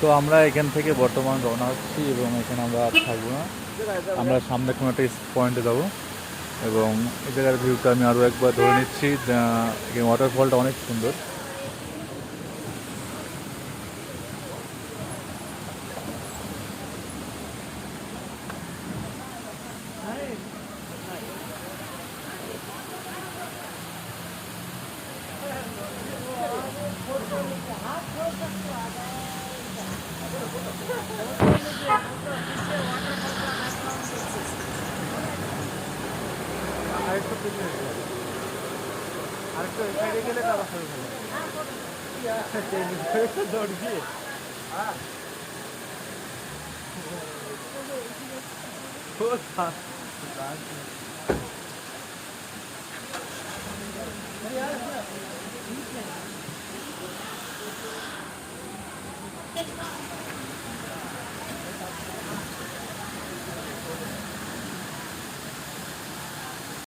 তো আমরা এখান থেকে বর্তমান রওনা হচ্ছি এবং এখানে আমরা আর থাকবো না। আমরা সামনে কোনো একটা পয়েন্টে যাবো এবং এই জায়গার ভিউটা আমি আরও একবার ধরে নিচ্ছি। ওয়াটারফলটা অনেক সুন্দর। আরেকটু সাইডে গেলে তারা সরে ফেলে দৌড় দিয়ে